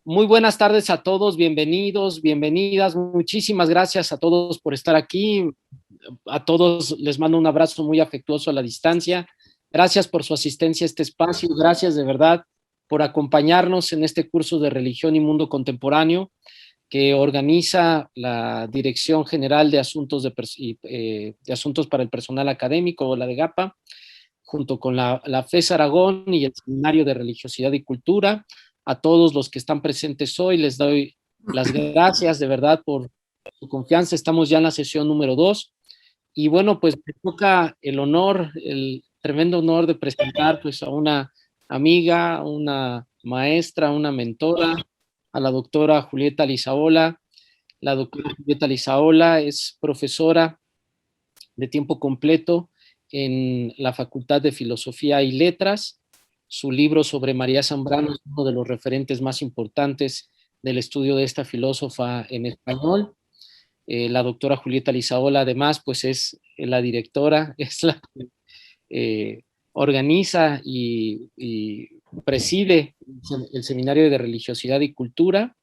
Muy buenas tardes a todos, bienvenidos, bienvenidas. Muchísimas gracias a todos por estar aquí. A todos les mando un abrazo muy afectuoso a la distancia. Gracias por su asistencia a este espacio. Gracias de verdad por acompañarnos en este curso de Religión y Mundo Contemporáneo que organiza la Dirección General de Asuntos, de Asuntos para el Personal Académico, o la de GAPA, junto con la FES Aragón y el Seminario de Religiosidad y Cultura. A todos los que están presentes hoy les doy las gracias de verdad por su confianza. Estamos ya en la sesión número 2 y bueno, pues me toca el honor, el tremendo honor de presentar pues a una amiga, una maestra, una mentora, a la doctora Julieta Lizaola. La doctora Julieta Lizaola es profesora de tiempo completo en la Facultad de Filosofía y Letras. Su libro sobre María Zambrano es uno de los referentes más importantes del estudio de esta filósofa en español. La doctora Julieta Lizaola, además, pues es la directora, es la que organiza y preside el Seminario de Religiosidad y Cultura.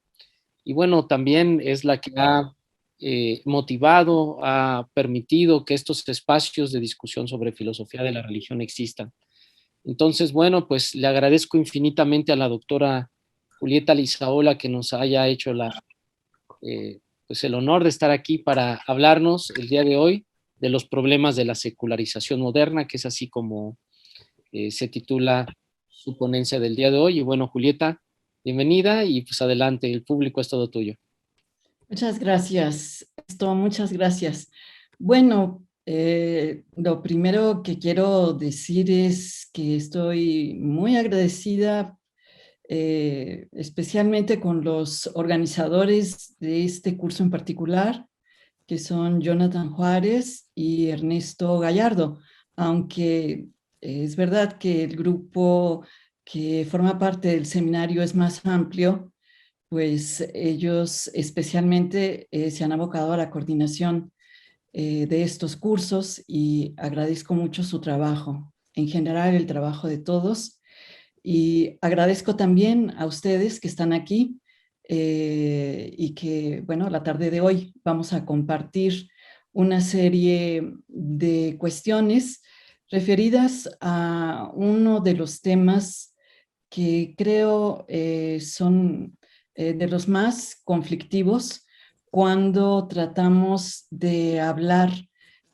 Y bueno, también es la que ha motivado, ha permitido que estos espacios de discusión sobre filosofía de la religión existan. Entonces, bueno, pues le agradezco infinitamente a la doctora Julieta Lizaola que nos haya hecho pues el honor de estar aquí para hablarnos el día de hoy de los problemas de la secularización moderna, que es así como se titula su ponencia del día de hoy. Y bueno, Julieta, bienvenida y pues adelante, el público es todo tuyo. Muchas gracias, muchas gracias. Bueno, lo primero que quiero decir es que estoy muy agradecida, especialmente con los organizadores de este curso en particular, que son Jonathan Juárez y Ernesto Gallardo, aunque es verdad que el grupo que forma parte del seminario es más amplio, pues ellos especialmente se han abocado a la coordinación de estos cursos y agradezco mucho su trabajo, en general el trabajo de todos, y agradezco también a ustedes que están aquí y que, bueno, la tarde de hoy vamos a compartir una serie de cuestiones referidas a uno de los temas que creo son de los más conflictivos cuando tratamos de hablar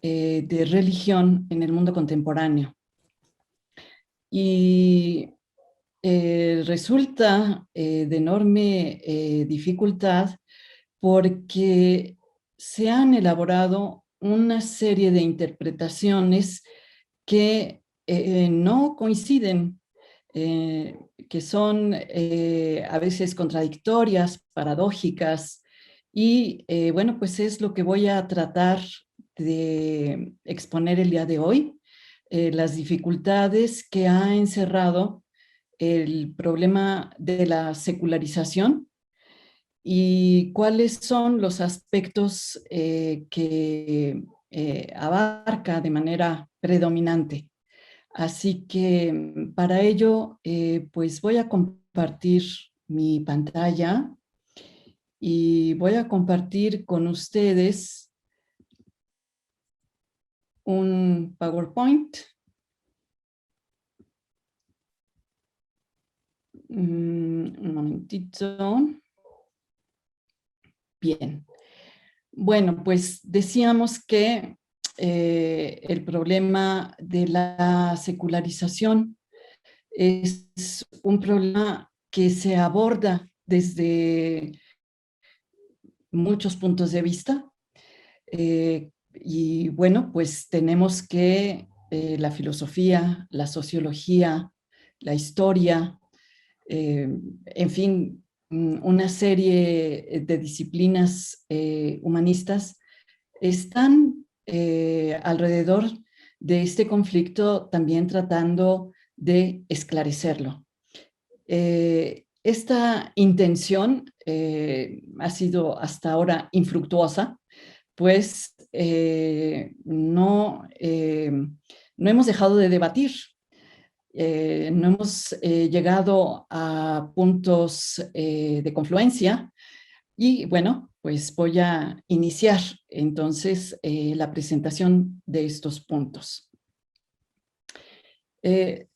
de religión en el mundo contemporáneo. Y resulta de enorme dificultad porque se han elaborado una serie de interpretaciones que no coinciden, eh, que son a veces contradictorias, paradójicas, y bueno, pues es lo que voy a tratar de exponer el día de hoy, las dificultades que ha encerrado el problema de la secularización y cuáles son los aspectos que abarca de manera predominante. Así que para ello, pues voy a compartir mi pantalla y voy a compartir con ustedes un PowerPoint. Un momentito. Bien. Bueno, pues decíamos que el problema de la secularización es un problema que se aborda desde muchos puntos de vista. Y bueno, pues tenemos que la filosofía, la sociología, la historia, en fin, una serie de disciplinas humanistas están alrededor de este conflicto también tratando de esclarecerlo. Esta intención ha sido hasta ahora infructuosa, pues no hemos dejado de debatir no hemos llegado a puntos de confluencia y bueno, pues voy a iniciar entonces la presentación de estos puntos.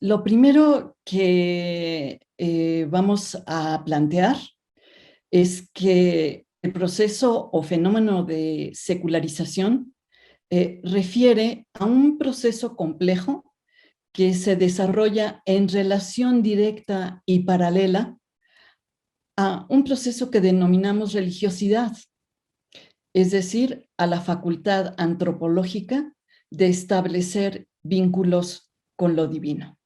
Lo primero que vamos a plantear es que el proceso o fenómeno de secularización refiere a un proceso complejo que se desarrolla en relación directa y paralela a un proceso que denominamos religiosidad, es decir, a la facultad antropológica de establecer vínculos con lo divino.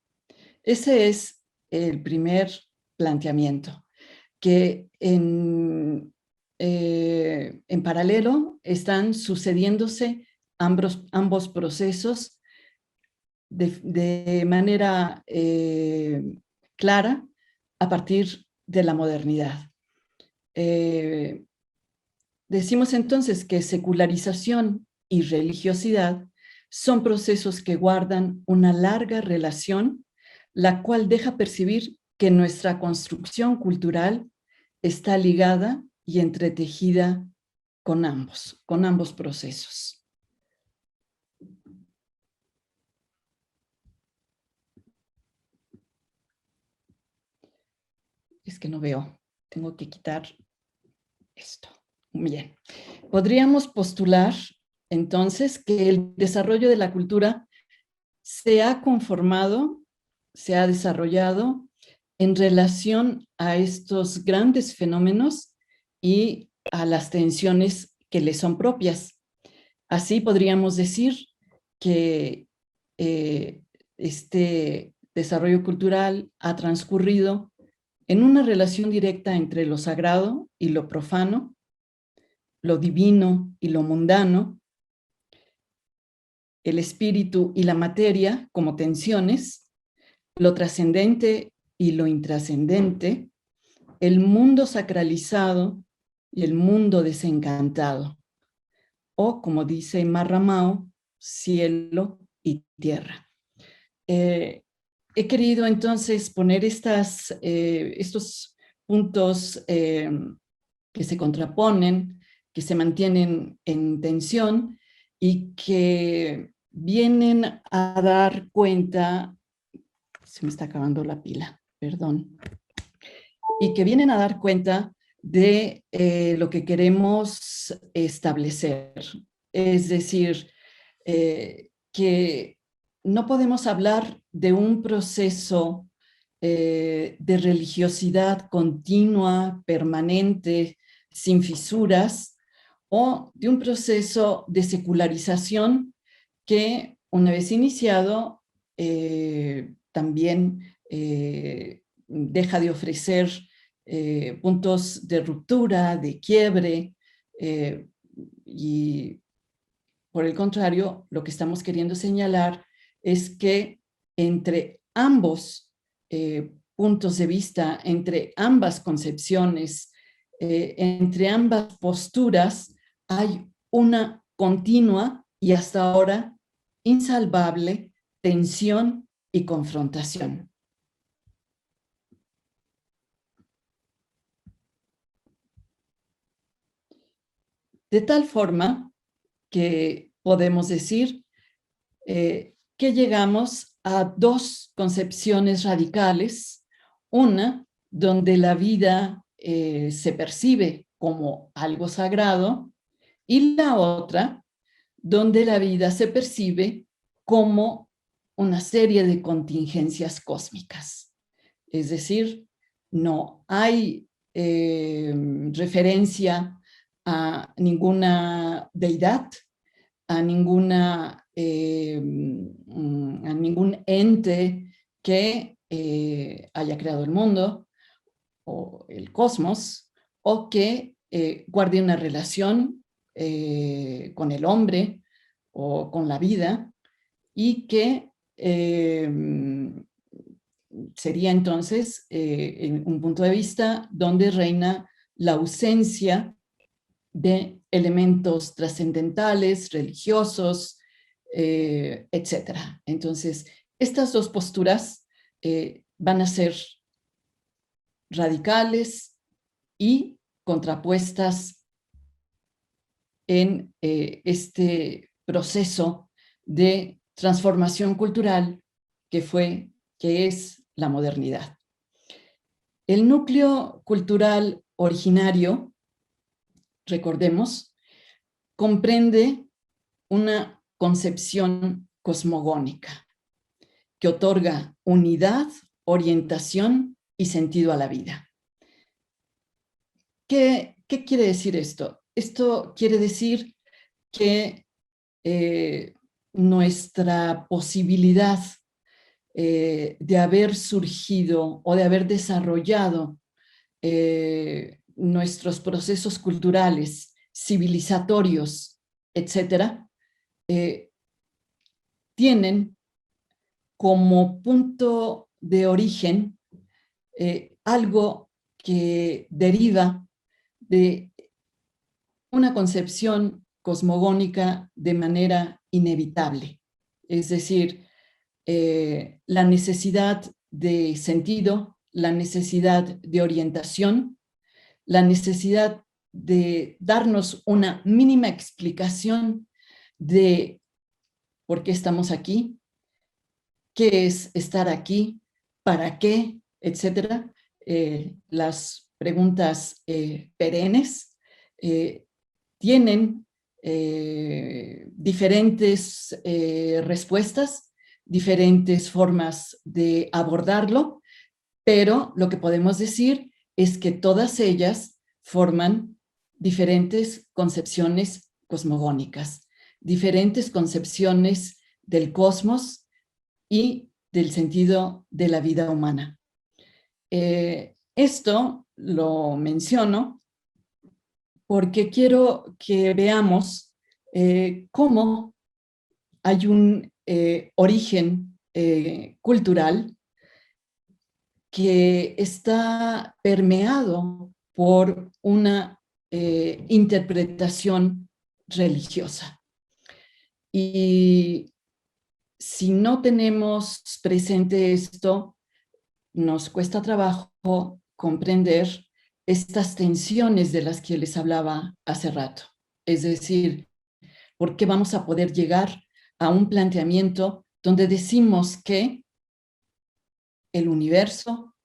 Ese es el primer planteamiento, que en paralelo están sucediéndose ambos procesos de manera clara a partir de la modernidad. Decimos entonces que secularización y religiosidad son procesos que guardan una larga relación, la cual deja percibir que nuestra construcción cultural está ligada y entretejida con ambos procesos. Es que no veo, tengo que quitar esto. Bien, podríamos postular entonces que el desarrollo de la cultura se ha conformado, se ha desarrollado en relación a estos grandes fenómenos y a las tensiones que le son propias. Así podríamos decir que este desarrollo cultural ha transcurrido en una relación directa entre lo sagrado y lo profano, lo divino y lo mundano, el espíritu y la materia como tensiones, lo trascendente y lo intrascendente, el mundo sacralizado y el mundo desencantado, o como dice Marramao, cielo y tierra. He querido entonces poner estos puntos que se contraponen, que se mantienen en tensión y que vienen a dar cuenta, se me está acabando la pila, perdón, y que vienen a dar cuenta de lo que queremos establecer. Es decir, que no podemos hablar de un proceso de religiosidad continua, permanente, sin fisuras, o de un proceso de secularización que, una vez iniciado, también deja de ofrecer puntos de ruptura, de quiebre, y por el contrario, lo que estamos queriendo señalar es que entre ambos puntos de vista, entre ambas concepciones, entre ambas posturas, hay una continua y hasta ahora insalvable tensión y confrontación. De tal forma que podemos decir que llegamos a dos concepciones radicales, una donde la vida se percibe como algo sagrado y la otra donde la vida se percibe como una serie de contingencias cósmicas. Es decir, no hay referencia a ninguna deidad, a ningún ente que haya creado el mundo o el cosmos, o que guarde una relación con el hombre o con la vida, y que sería entonces un punto de vista donde reina la ausencia de elementos trascendentales, religiosos, etc. Entonces, estas dos posturas van a ser radicales y contrapuestas en este proceso de transformación cultural que es la modernidad. El núcleo cultural originario, recordemos, comprende una concepción cosmogónica que otorga unidad, orientación y sentido a la vida. ¿Qué quiere decir esto? Esto quiere decir que nuestra posibilidad de haber surgido o de haber desarrollado nuestros procesos culturales, civilizatorios, etcétera, tienen como punto de origen algo que deriva de una concepción cosmogónica de manera inevitable. Es decir, la necesidad de sentido, la necesidad de orientación, la necesidad de darnos una mínima explicación de por qué estamos aquí, qué es estar aquí, para qué, etcétera. Las preguntas perennes tienen diferentes respuestas, diferentes formas de abordarlo, pero lo que podemos decir es que todas ellas forman diferentes concepciones cosmogónicas, diferentes concepciones del cosmos y del sentido de la vida humana. Esto lo menciono porque quiero que veamos cómo hay un origen cultural que está permeado por una interpretación religiosa. Y si no tenemos presente esto, nos cuesta trabajo comprender estas tensiones de las que les hablaba hace rato. Es decir, ¿por qué vamos a poder llegar a un planteamiento donde decimos que el universo,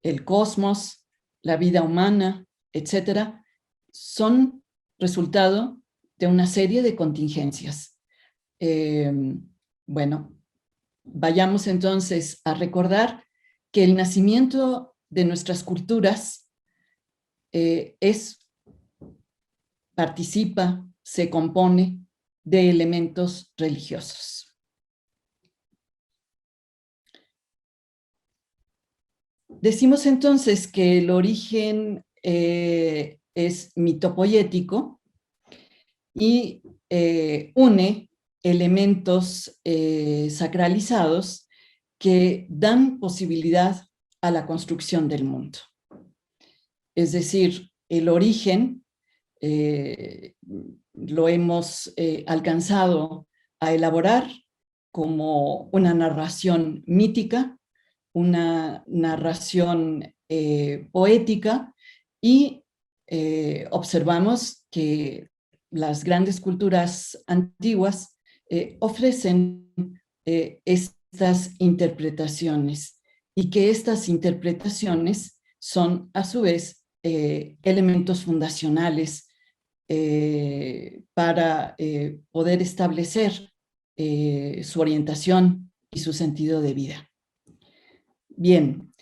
el cosmos, la vida humana, etcétera, son resultado de una serie de contingencias? Bueno, vayamos entonces a recordar que el nacimiento de nuestras culturas participa, se compone de elementos religiosos. Decimos entonces que el origen es mitopoético y une elementos sacralizados que dan posibilidad a la construcción del mundo. Es decir, el origen lo hemos alcanzado a elaborar como una narración mítica, una narración poética, y observamos que las grandes culturas antiguas ofrecen estas interpretaciones, y que estas interpretaciones son a su vez elementos fundacionales para poder establecer su orientación y su sentido de vida. Bien,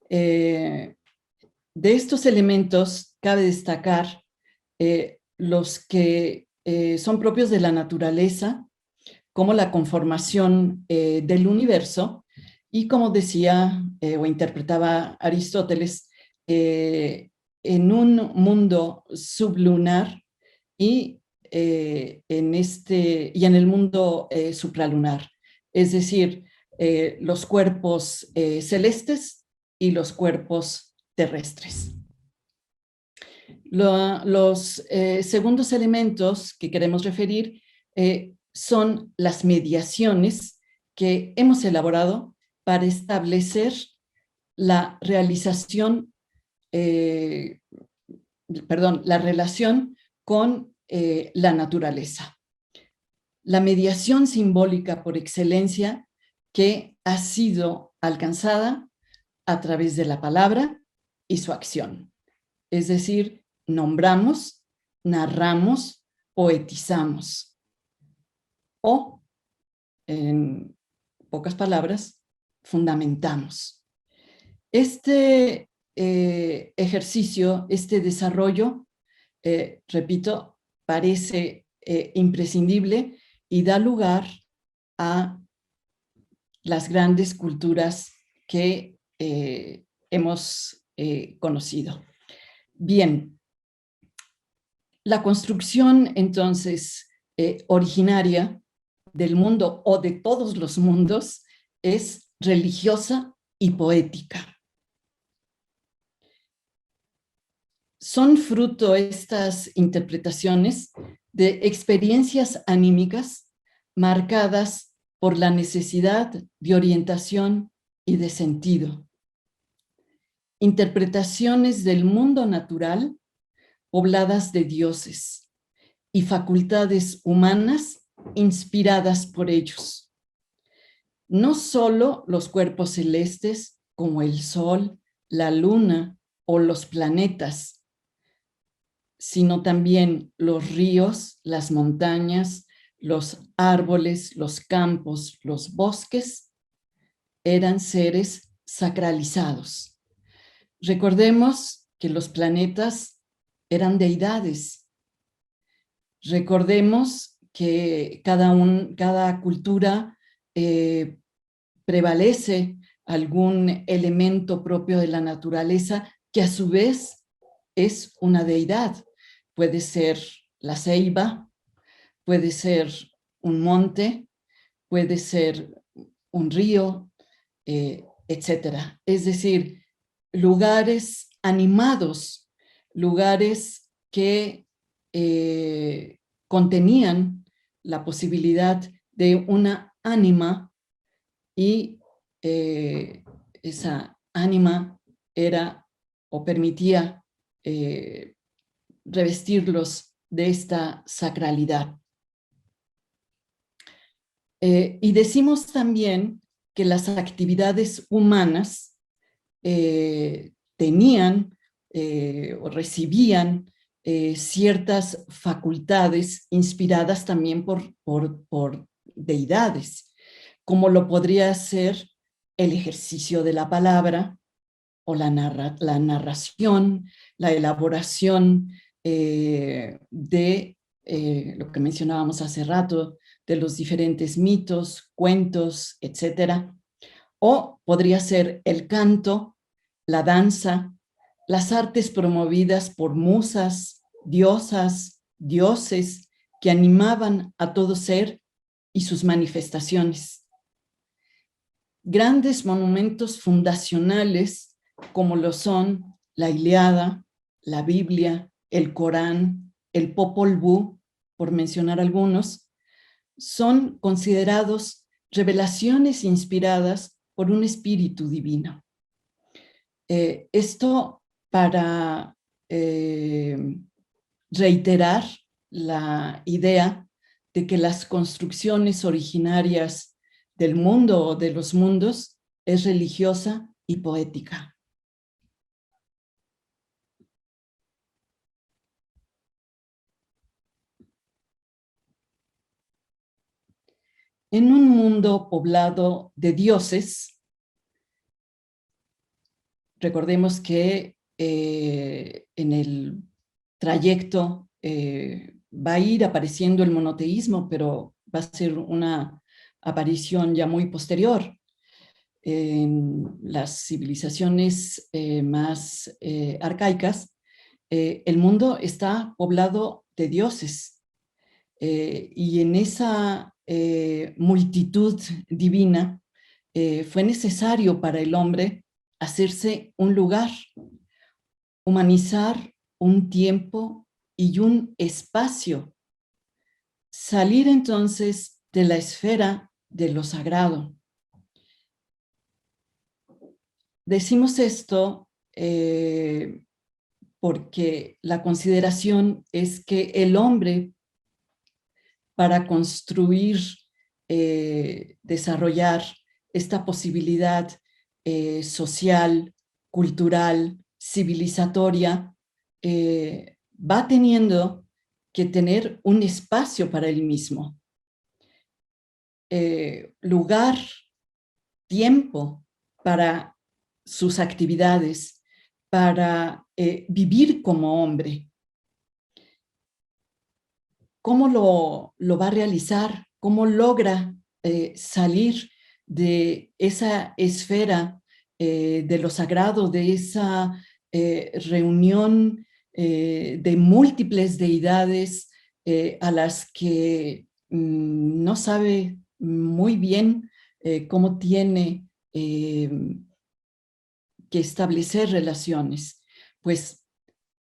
de estos elementos cabe destacar los que son propios de la naturaleza, como la conformación del universo, y como decía o interpretaba Aristóteles, en un mundo sublunar y en el mundo supralunar, es decir, los cuerpos celestes y los cuerpos terrestres. Los segundos elementos que queremos referir son las mediaciones que hemos elaborado para establecer la realización, la relación con la naturaleza. La mediación simbólica por excelencia que ha sido alcanzada a través de la palabra y su acción. Es decir, nombramos, narramos, poetizamos. O, en pocas palabras, fundamentamos. Este ejercicio, este desarrollo, repito, parece imprescindible y da lugar a las grandes culturas que hemos conocido. Bien, la construcción entonces originaria del mundo o de todos los mundos es religiosa y poética. Son fruto estas interpretaciones de experiencias anímicas marcadas por la necesidad de orientación y de sentido. Interpretaciones del mundo natural pobladas de dioses y facultades humanas inspiradas por ellos. No solo los cuerpos celestes como el sol, la luna o los planetas, sino también los ríos, las montañas, los árboles, los campos, los bosques, eran seres sacralizados. Recordemos que los planetas eran deidades. Recordemos que cada cultura prevalece algún elemento propio de la naturaleza que a su vez es una deidad. Puede ser la ceiba, puede ser un monte, puede ser un río, etc. Es decir, lugares animados, lugares que contenían la posibilidad de una ánima y esa ánima era o permitía revestirlos de esta sacralidad. Y decimos también que las actividades humanas tenían o recibían ciertas facultades inspiradas también por deidades, como lo podría ser el ejercicio de la palabra o la narración, la elaboración de lo que mencionábamos hace rato, de los diferentes mitos, cuentos, etc. O podría ser el canto, la danza, las artes promovidas por musas, diosas, dioses que animaban a todo ser y sus manifestaciones. Grandes monumentos fundacionales como lo son la Ilíada, la Biblia, el Corán, el Popol Vuh, por mencionar algunos, son considerados revelaciones inspiradas por un espíritu divino. Esto para reiterar la idea de que las construcciones originarias del mundo o de los mundos es religiosa y poética. En un mundo poblado de dioses, recordemos que en el trayecto va a ir apareciendo el monoteísmo, pero va a ser una aparición ya muy posterior. En las civilizaciones más arcaicas, el mundo está poblado de dioses. Y en esa multitud divina fue necesario para el hombre hacerse un lugar, humanizar un tiempo y un espacio, salir entonces de la esfera de lo sagrado. decimos esto porque la consideración es que el hombre, para construir, desarrollar esta posibilidad social, cultural, civilizatoria, va teniendo que tener un espacio para él mismo, lugar, tiempo para sus actividades, para vivir como hombre. ¿Cómo lo va a realizar? ¿Cómo logra salir de esa esfera de lo sagrado, de esa reunión de múltiples deidades a las que no sabe muy bien cómo tiene que establecer relaciones? Pues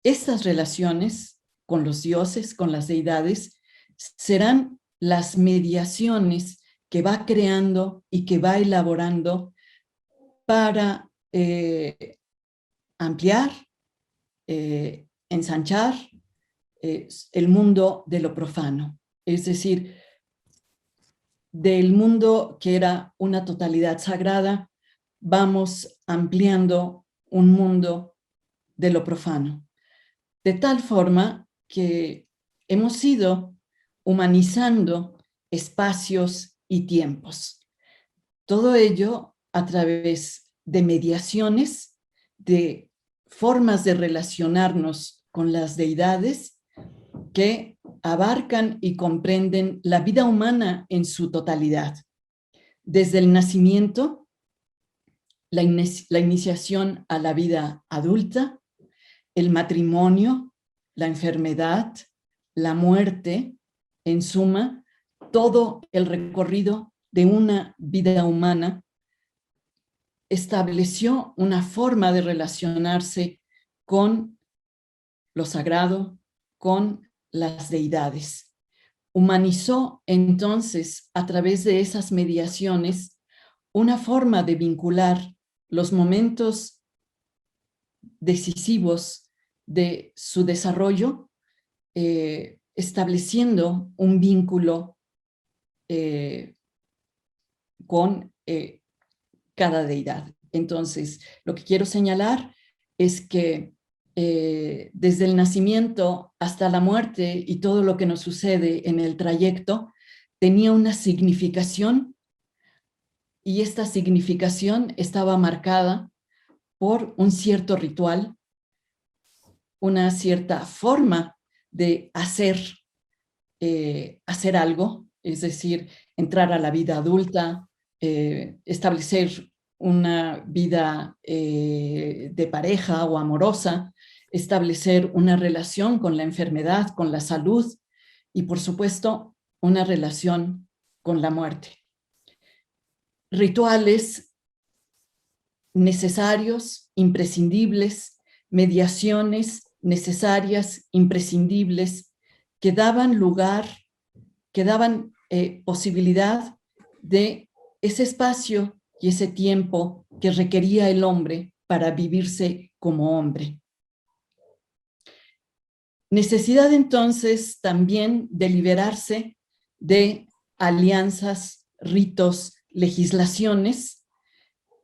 estas relaciones con los dioses, con las deidades, serán las mediaciones que va creando y que va elaborando para ampliar, ensanchar el mundo de lo profano. Es decir, del mundo que era una totalidad sagrada, vamos ampliando un mundo de lo profano. De tal forma que hemos ido humanizando espacios y tiempos. Todo ello a través de mediaciones, de formas de relacionarnos con las deidades que abarcan y comprenden la vida humana en su totalidad. Desde el nacimiento, la iniciación a la vida adulta, el matrimonio, la enfermedad, la muerte, en suma, todo el recorrido de una vida humana estableció una forma de relacionarse con lo sagrado, con las deidades. Humanizó entonces, a través de esas mediaciones, una forma de vincular los momentos decisivos de su desarrollo, estableciendo un vínculo con cada deidad. Entonces, lo que quiero señalar es que desde el nacimiento hasta la muerte y todo lo que nos sucede en el trayecto tenía una significación, y esta significación estaba marcada por un cierto ritual, una cierta forma de hacer algo, es decir, entrar a la vida adulta, establecer una vida de pareja o amorosa, establecer una relación con la enfermedad, con la salud y, por supuesto, una relación con la muerte. Rituales necesarios, imprescindibles, mediaciones necesarias, imprescindibles, que daban lugar, que daban posibilidad de ese espacio y ese tiempo que requería el hombre para vivirse como hombre. Necesidad entonces también de liberarse de alianzas, ritos, legislaciones,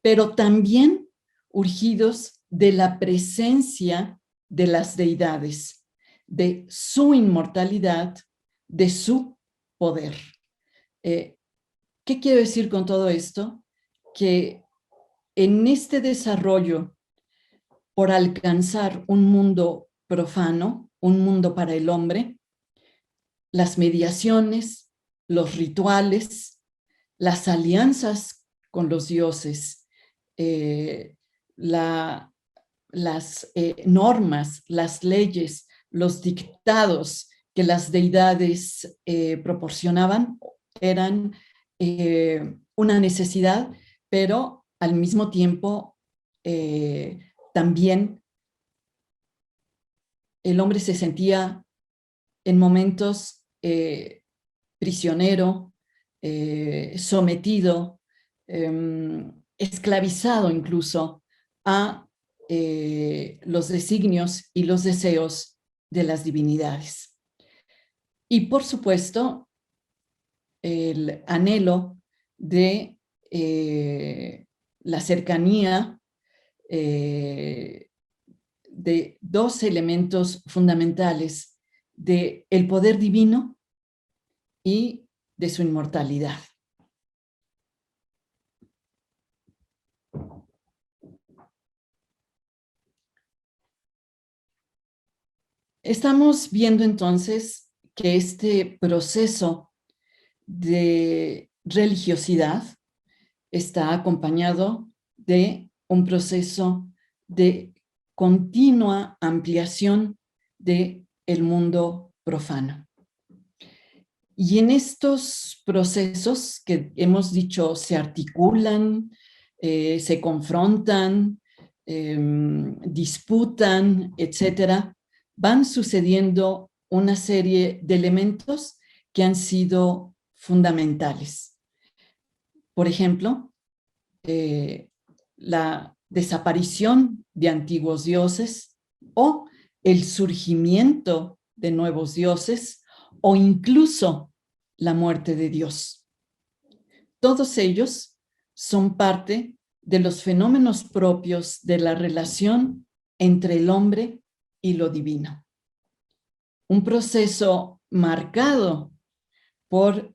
pero también urgidos de la presencia de las deidades, de su inmortalidad, de su poder. ¿Qué quiero decir con todo esto? Que en este desarrollo por alcanzar un mundo profano, un mundo para el hombre, las mediaciones, los rituales, las alianzas con los dioses, las normas, las leyes, los dictados que las deidades proporcionaban eran una necesidad, pero al mismo tiempo también el hombre se sentía en momentos prisionero, sometido, esclavizado incluso a los designios y los deseos de las divinidades. Y por supuesto, el anhelo de la cercanía de dos elementos fundamentales del poder divino y de su inmortalidad. Estamos viendo entonces que este proceso de religiosidad está acompañado de un proceso de continua ampliación del mundo profano. Y en estos procesos que hemos dicho se articulan, se confrontan, disputan, etcétera, van sucediendo una serie de elementos que han sido fundamentales. Por ejemplo, la desaparición de antiguos dioses o el surgimiento de nuevos dioses o incluso la muerte de Dios. Todos ellos son parte de los fenómenos propios de la relación entre el hombre y lo divino. Un proceso marcado por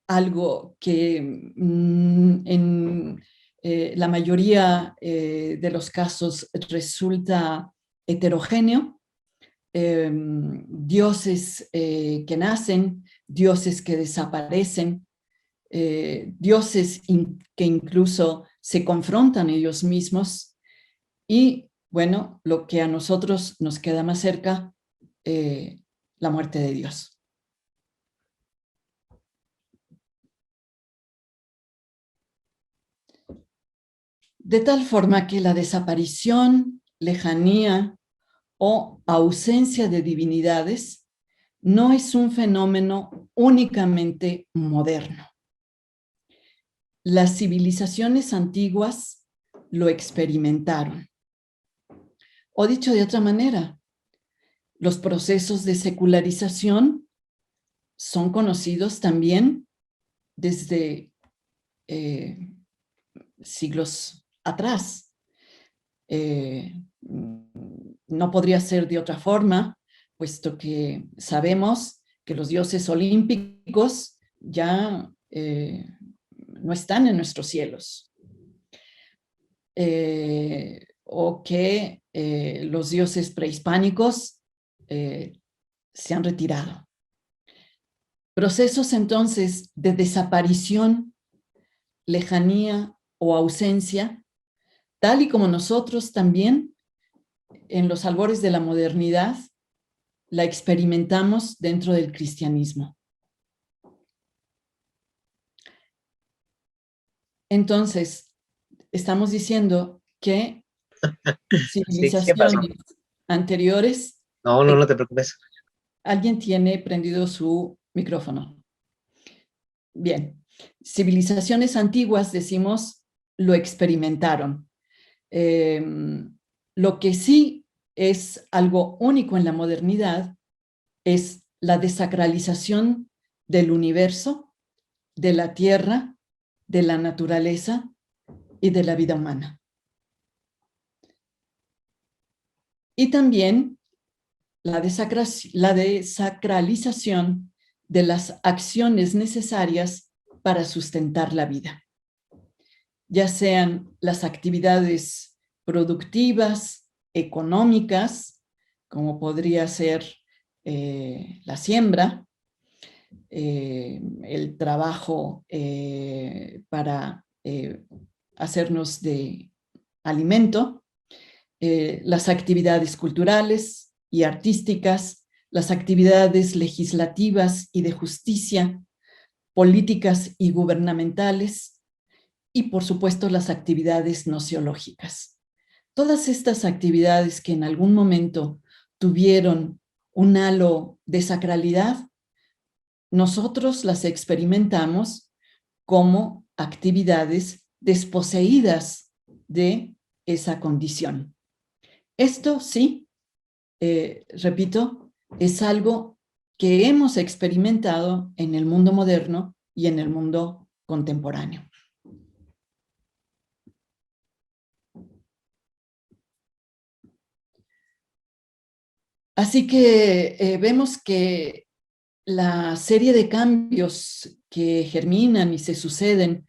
algo que en la mayoría de los casos resulta heterogéneo, dioses que nacen, dioses que desaparecen, dioses que incluso se confrontan ellos mismos y, bueno, lo que a nosotros nos queda más cerca, la muerte de Dios. De tal forma que la desaparición, lejanía o ausencia de divinidades no es un fenómeno únicamente moderno. Las civilizaciones antiguas lo experimentaron. O dicho de otra manera, los procesos de secularización son conocidos también desde siglos atrás. No podría ser de otra forma, puesto que sabemos que los dioses olímpicos ya no están en nuestros cielos. O que los dioses prehispánicos se han retirado. Procesos entonces de desaparición, lejanía o ausencia, tal y como nosotros también en los albores de la modernidad la experimentamos dentro del cristianismo. Entonces, estamos diciendo que civilizaciones anteriores... No te preocupes. Alguien tiene prendido su micrófono. Bien, civilizaciones antiguas, decimos, lo experimentaron. Lo que sí es algo único en la modernidad es la desacralización del universo, de la tierra, de la naturaleza y de la vida humana. Y también la desacralización de las acciones necesarias para sustentar la vida, ya sean las actividades productivas, económicas, como podría ser la siembra, el trabajo para hacernos de alimento, las actividades culturales y artísticas, las actividades legislativas y de justicia, políticas y gubernamentales, y por supuesto las actividades gnoseológicas. Todas estas actividades que en algún momento tuvieron un halo de sacralidad, nosotros las experimentamos como actividades desposeídas de esa condición. Esto sí, repito, es algo que hemos experimentado en el mundo moderno y en el mundo contemporáneo. Así que vemos que la serie de cambios que germinan y se suceden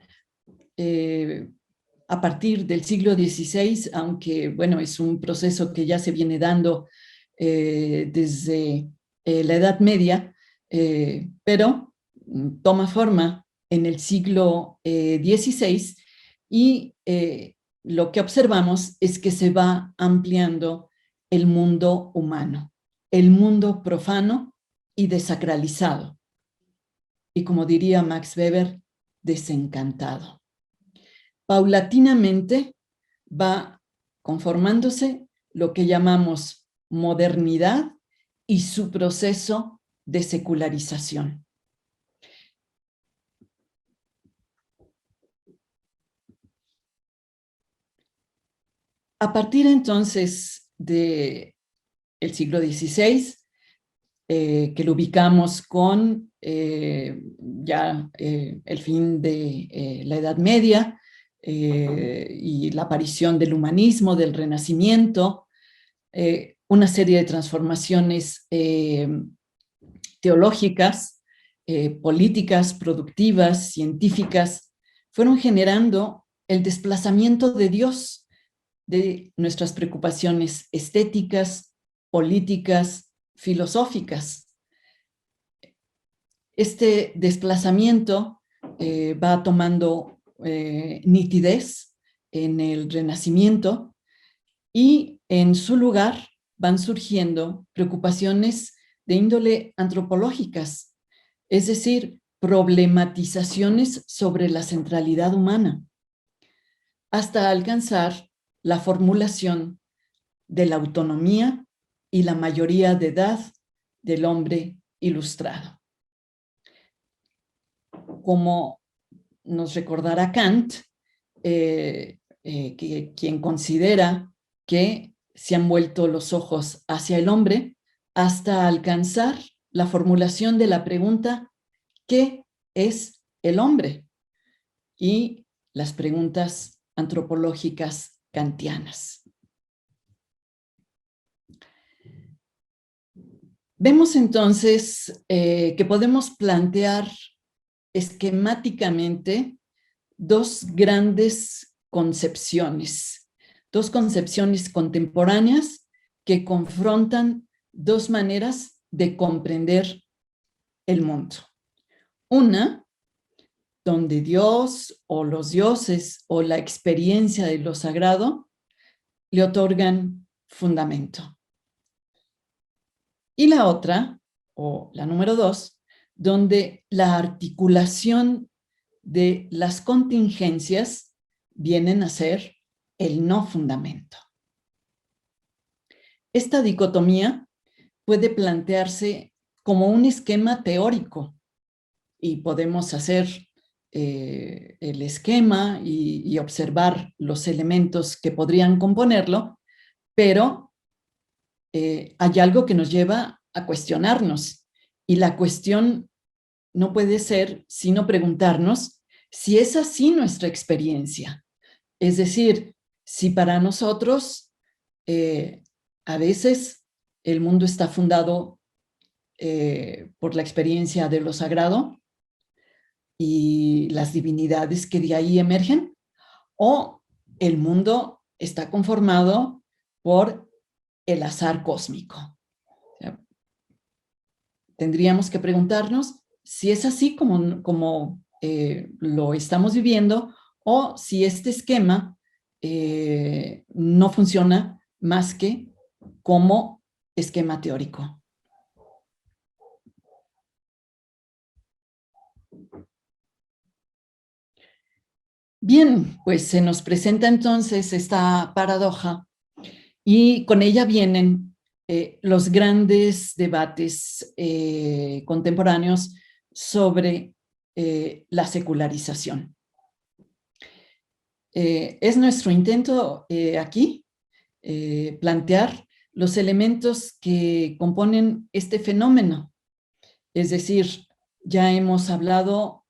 a partir del siglo XVI, aunque bueno, es un proceso que ya se viene dando desde la Edad Media, pero toma forma en el siglo XVI y lo que observamos es que se va ampliando el mundo humano, el mundo profano y desacralizado. Y como diría Max Weber, desencantado. Paulatinamente va conformándose lo que llamamos modernidad y su proceso de secularización. A partir entonces del siglo XVI, que lo ubicamos con ya el fin de la Edad Media y la aparición del humanismo, del Renacimiento, una serie de transformaciones teológicas, políticas, productivas, científicas, fueron generando el desplazamiento de Dios de nuestras preocupaciones estéticas, políticas, filosóficas. Este desplazamiento va tomando nitidez en el Renacimiento y en su lugar van surgiendo preocupaciones de índole antropológicas, es decir, problematizaciones sobre la centralidad humana, hasta alcanzar la formulación de la autonomía y la mayoría de edad del hombre ilustrado. Como nos recordará Kant, quien considera que se han vuelto los ojos hacia el hombre hasta alcanzar la formulación de la pregunta ¿qué es el hombre? Y las preguntas antropológicas kantianas. Vemos entonces que podemos plantear esquemáticamente dos grandes concepciones contemporáneas que confrontan dos maneras de comprender el mundo. Una, donde Dios o los dioses o la experiencia de lo sagrado le otorgan fundamento. Y la otra, o la número dos, donde la articulación de las contingencias vienen a ser el no fundamento. Esta dicotomía puede plantearse como un esquema teórico y podemos hacer el esquema y observar los elementos que podrían componerlo, pero hay algo que nos lleva a cuestionarnos y la cuestión no puede ser sino preguntarnos si es así nuestra experiencia. Es decir, si para nosotros a veces el mundo está fundado por la experiencia de lo sagrado y las divinidades que de ahí emergen, o el mundo está conformado por el azar cósmico. O sea, tendríamos que preguntarnos si es así como lo estamos viviendo o si este esquema no funciona más que como esquema teórico. Bien, pues se nos presenta entonces esta paradoja y con ella vienen los grandes debates contemporáneos sobre la secularización. Es nuestro intento aquí plantear los elementos que componen este fenómeno. Es decir, ya hemos hablado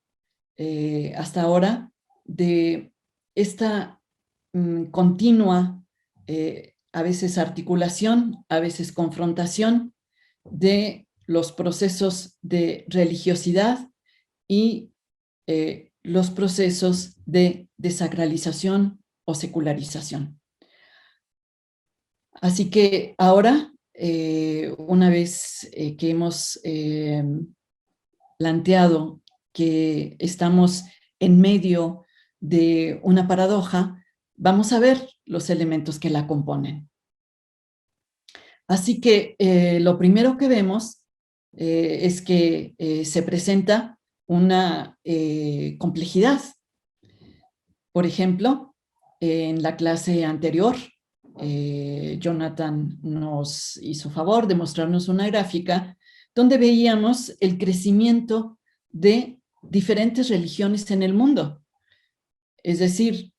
hasta ahora de esta continua, a veces articulación, a veces confrontación de los procesos de religiosidad y los procesos de desacralización o secularización. Así que ahora, una vez que hemos planteado que estamos en medio de una paradoja, vamos a ver los elementos que la componen. Así que lo primero que vemos es que se presenta una complejidad. Por ejemplo, en la clase anterior, Jonathan nos hizo favor de mostrarnos una gráfica donde veíamos el crecimiento de diferentes religiones en el mundo. Es decir,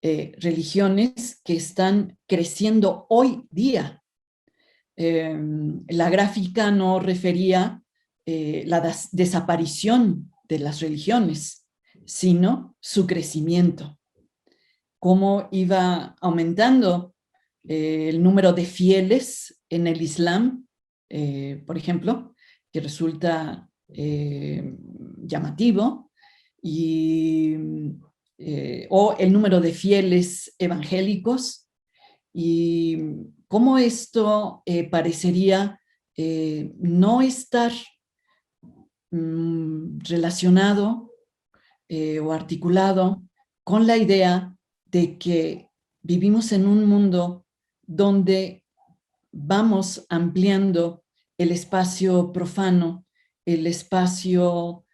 religiones que están creciendo hoy día. La gráfica no refería la desaparición de las religiones, sino su crecimiento. Cómo iba aumentando el número de fieles en el Islam, por ejemplo, que resulta llamativo, o el número de fieles evangélicos, y cómo esto parecería no estar relacionado o articulado con la idea de que vivimos en un mundo donde vamos ampliando el espacio profano, el espacio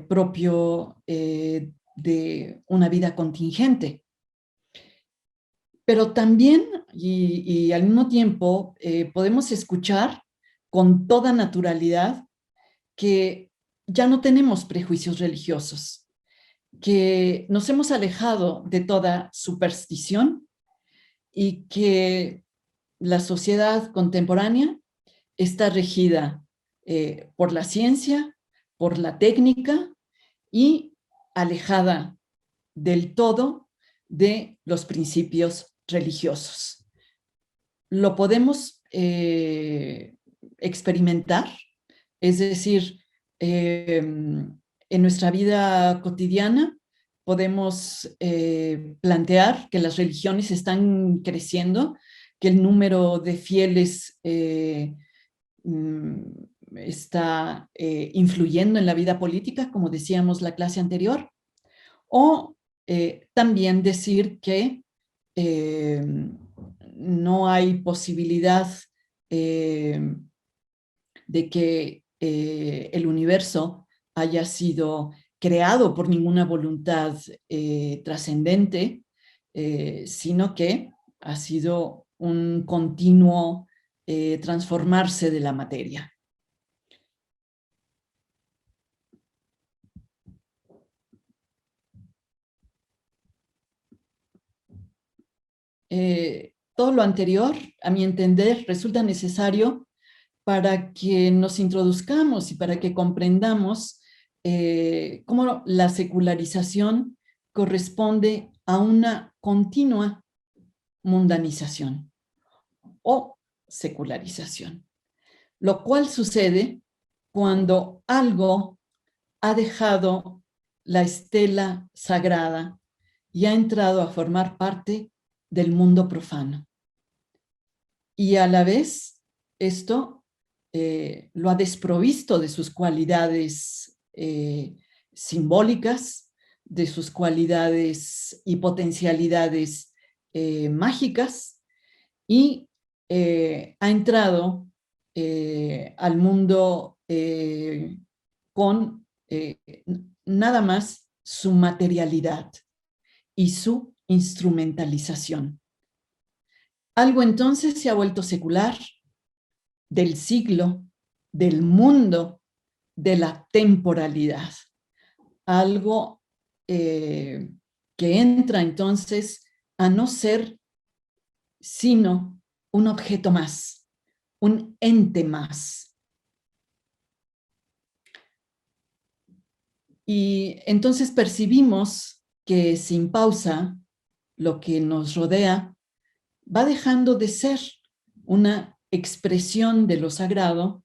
propio de una vida contingente. Pero también, y al mismo tiempo, podemos escuchar con toda naturalidad que ya no tenemos prejuicios religiosos, que nos hemos alejado de toda superstición y que la sociedad contemporánea está regida por la ciencia, por la técnica y alejada del todo de los principios religiosos. Lo podemos experimentar, es decir, en nuestra vida cotidiana podemos plantear que las religiones están creciendo, que el número de fieles está influyendo en la vida política, como decíamos la clase anterior, o también decir que no hay posibilidad de que el universo haya sido creado por ninguna voluntad trascendente, sino que ha sido un continuo transformarse de la materia. Todo lo anterior, a mi entender, resulta necesario para que nos introduzcamos y para que comprendamos cómo la secularización corresponde a una continua mundanización o secularización, lo cual sucede cuando algo ha dejado la estela sagrada y ha entrado a formar parte del mundo profano. Y a la vez, esto lo ha desprovisto de sus cualidades simbólicas, de sus cualidades y potencialidades mágicas, y ha entrado al mundo con nada más su materialidad y su instrumentalización. Algo entonces se ha vuelto secular, del siglo, del mundo, de la temporalidad. Algo que entra entonces a no ser sino un objeto más, un ente más. Y entonces percibimos que sin pausa lo que nos rodea va dejando de ser una expresión de lo sagrado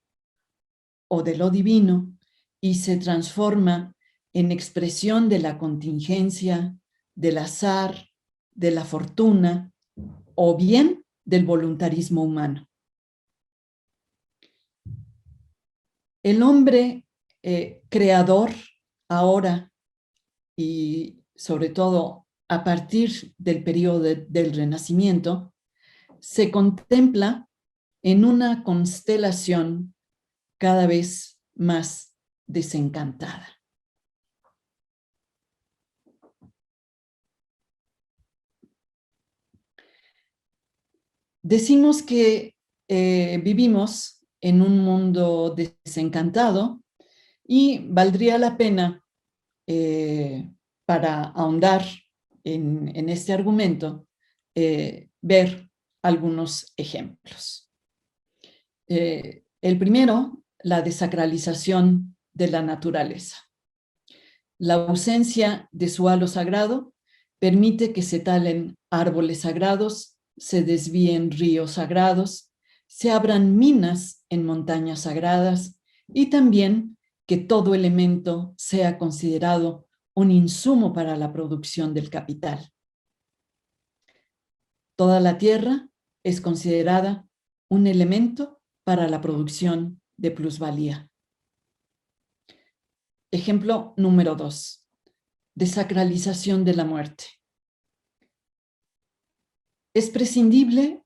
o de lo divino y se transforma en expresión de la contingencia, del azar, de la fortuna o bien del voluntarismo humano. El hombre creador ahora y sobre todo a partir del periodo del Renacimiento, se contempla en una constelación cada vez más desencantada. Decimos que vivimos en un mundo desencantado y valdría la pena para ahondar en este argumento, ver algunos ejemplos. El primero, la desacralización de la naturaleza. La ausencia de su halo sagrado permite que se talen árboles sagrados, se desvíen ríos sagrados, se abran minas en montañas sagradas y también que todo elemento sea considerado un insumo para la producción del capital. Toda la tierra es considerada un elemento para la producción de plusvalía. Ejemplo número 2. Desacralización de la muerte. Es prescindible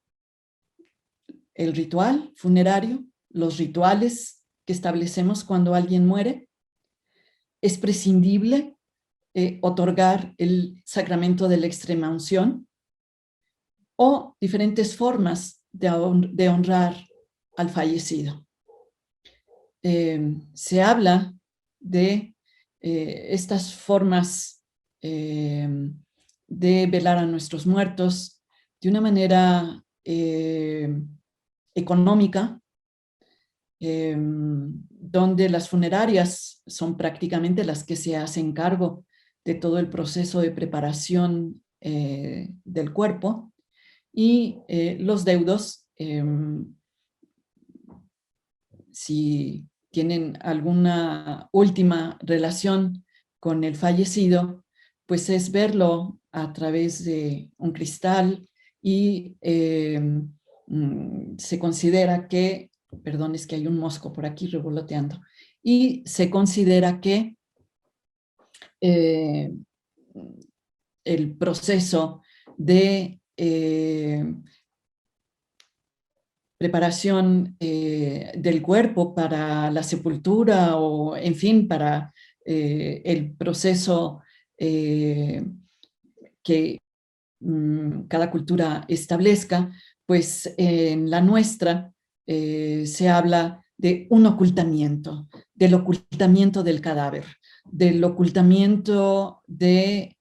el ritual funerario, los rituales que establecemos cuando alguien muere. Es prescindible otorgar el sacramento de la extrema unción o diferentes formas de honrar al fallecido. Se habla de estas formas de velar a nuestros muertos de una manera económica, donde las funerarias son prácticamente las que se hacen cargo de todo el proceso de preparación del cuerpo y los deudos, si tienen alguna última relación con el fallecido, pues es verlo a través de un cristal y se considera que, perdón, es que hay un mosco por aquí revoloteando, y se considera que el proceso de preparación del cuerpo para la sepultura o, en fin, para el proceso que cada cultura establezca, pues en la nuestra se habla de un ocultamiento, del ocultamiento del cadáver, del ocultamiento de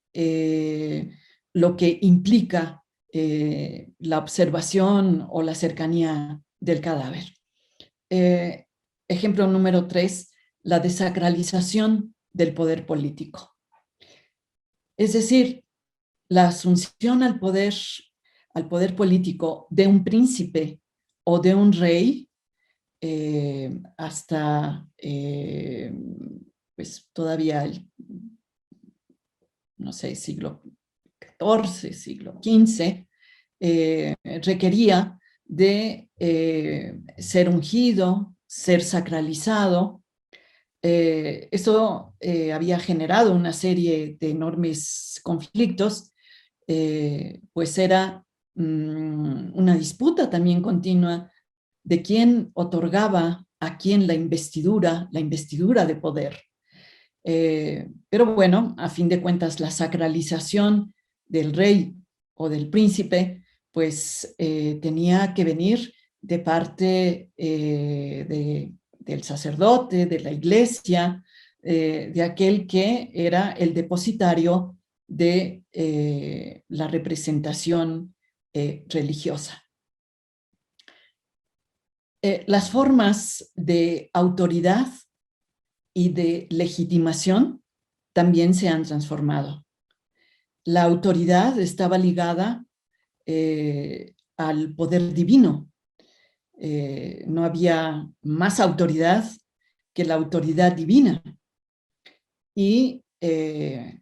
lo que implica la observación o la cercanía del cadáver. Ejemplo número 3, la desacralización del poder político. Es decir, la asunción al poder político de un príncipe o de un rey hasta pues todavía no sé, siglo XIV, siglo XV, requería de ser ungido, ser sacralizado. Eso había generado una serie de enormes conflictos, pues era una disputa también continua de quién otorgaba a quién la investidura de poder. Pero bueno, a fin de cuentas, la sacralización del rey o del príncipe, pues tenía que venir de parte del sacerdote, de la iglesia, de aquel que era el depositario de la representación religiosa. Las formas de autoridad y de legitimación también se han transformado. La autoridad estaba ligada al poder divino. No había más autoridad que la autoridad divina. Y de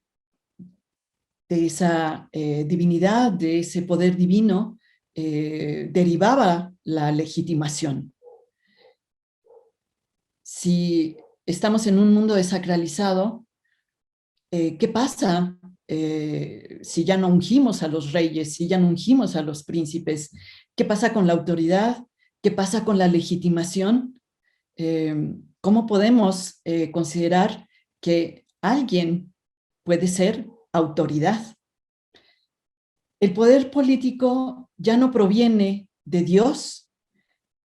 esa divinidad, de ese poder divino, derivaba la legitimación. Si estamos en un mundo desacralizado, ¿qué pasa si ya no ungimos a los reyes, si ya no ungimos a los príncipes? ¿Qué pasa con la autoridad? ¿Qué pasa con la legitimación? ¿Cómo podemos considerar que alguien puede ser autoridad? El poder político ya no proviene de Dios,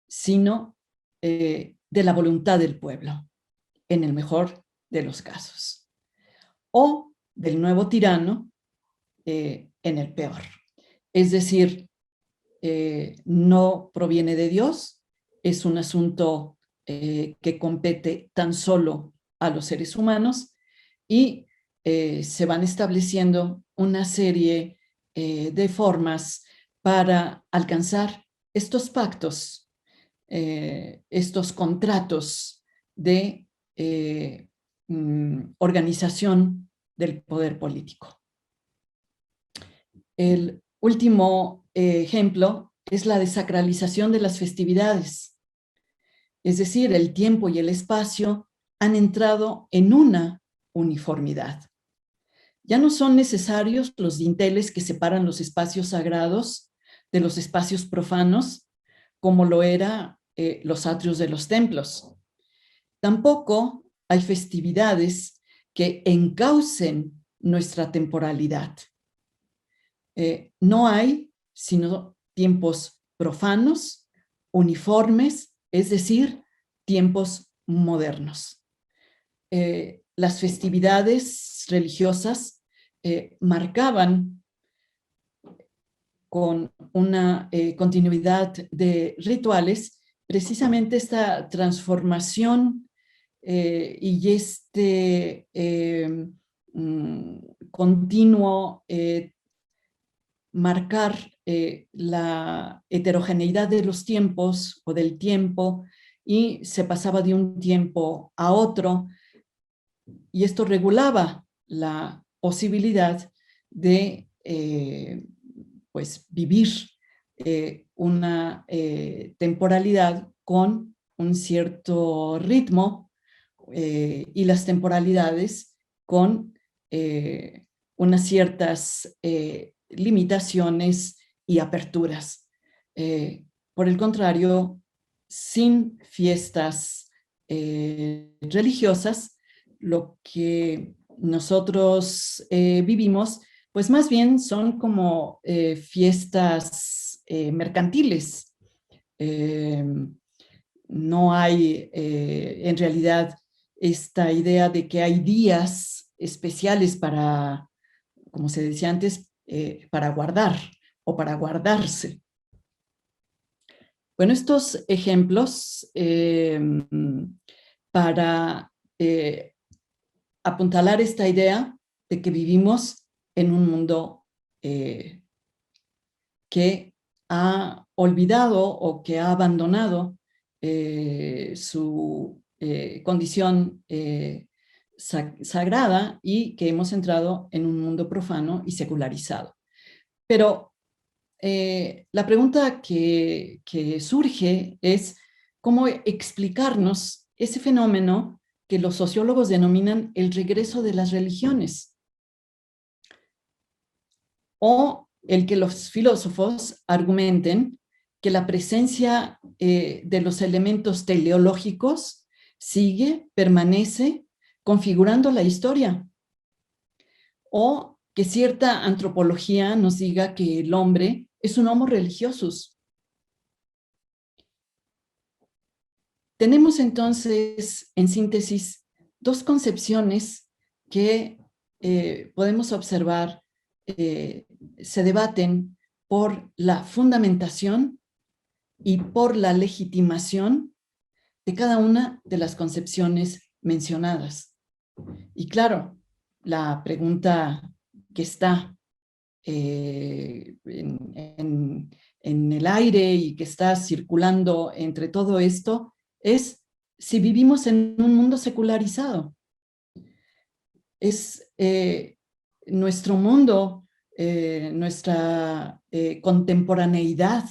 sino de la voluntad del pueblo, en el mejor de los casos, o del nuevo tirano en el peor. Es decir, no proviene de Dios, es un asunto que compete tan solo a los seres humanos y se van estableciendo una serie de formas para alcanzar estos pactos, estos contratos de organización del poder político. El último ejemplo es la desacralización de las festividades. Es decir, el tiempo y el espacio han entrado en una uniformidad. Ya no son necesarios los dinteles que separan los espacios sagrados de los espacios profanos, como lo eran los atrios de los templos. Tampoco hay festividades que encaucen nuestra temporalidad. No hay sino tiempos profanos, uniformes, es decir, tiempos modernos. Las festividades religiosas marcaban con una continuidad de rituales precisamente esta transformación y este continuo marcar la heterogeneidad de los tiempos o del tiempo, y se pasaba de un tiempo a otro, y esto regulaba la posibilidad de pues vivir una temporalidad con un cierto ritmo y las temporalidades con unas ciertas limitaciones y aperturas. Por el contrario, sin fiestas religiosas, lo que nosotros vivimos, pues más bien son como fiestas mercantiles. No hay en realidad esta idea de que hay días especiales para, como se decía antes, para guardar o para guardarse. Bueno, estos ejemplos para apuntalar esta idea de que vivimos en un mundo que ha olvidado o que ha abandonado su condición sagrada y que hemos entrado en un mundo profano y secularizado. Pero la pregunta que surge es cómo explicarnos ese fenómeno que los sociólogos denominan el regreso de las religiones, o el que los filósofos argumenten que la presencia de los elementos teleológicos sigue, permanece, configurando la historia, o que cierta antropología nos diga que el hombre es un homo religiosus. Tenemos entonces, en síntesis, dos concepciones que podemos observar, se debaten por la fundamentación y por la legitimación de cada una de las concepciones mencionadas. Y claro, la pregunta que está en el aire y que está circulando entre todo esto es si vivimos en un mundo secularizado. Es nuestro mundo, nuestra contemporaneidad,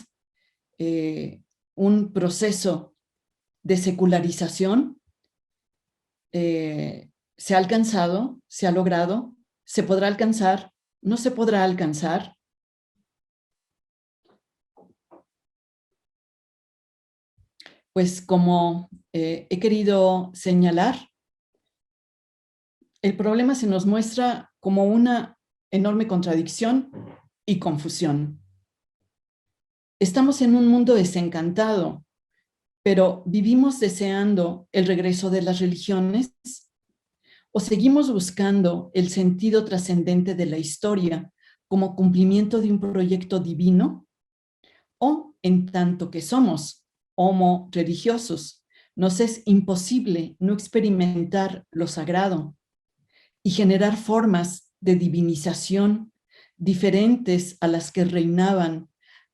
un proceso de secularización. Se ha alcanzado, se ha logrado, se podrá alcanzar, no se podrá alcanzar. Pues como he querido señalar, el problema se nos muestra como una enorme contradicción y confusión. Estamos en un mundo desencantado, pero ¿vivimos deseando el regreso de las religiones? ¿O seguimos buscando el sentido trascendente de la historia como cumplimiento de un proyecto divino? ¿O en tanto que somos homo religiosos, nos es imposible no experimentar lo sagrado y generar formas de divinización diferentes a las que reinaban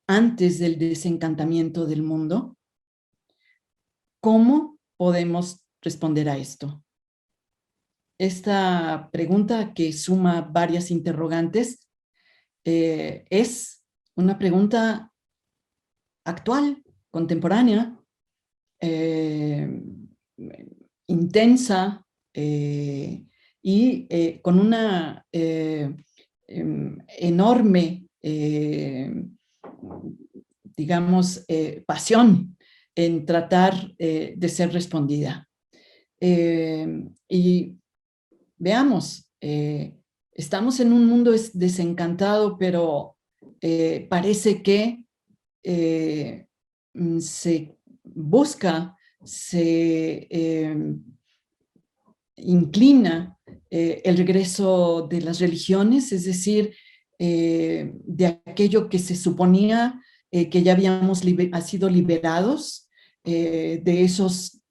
antes del desencantamiento del mundo? ¿Cómo podemos responder a esto? Esta pregunta, que suma varias interrogantes, es una pregunta actual, contemporánea, intensa, y con una enorme, digamos, pasión en tratar de ser respondida. Y veamos, estamos en un mundo desencantado, pero parece que se busca, se inclina el regreso de las religiones, es decir, de aquello que se suponía que ya habíamos sido liberados, de esos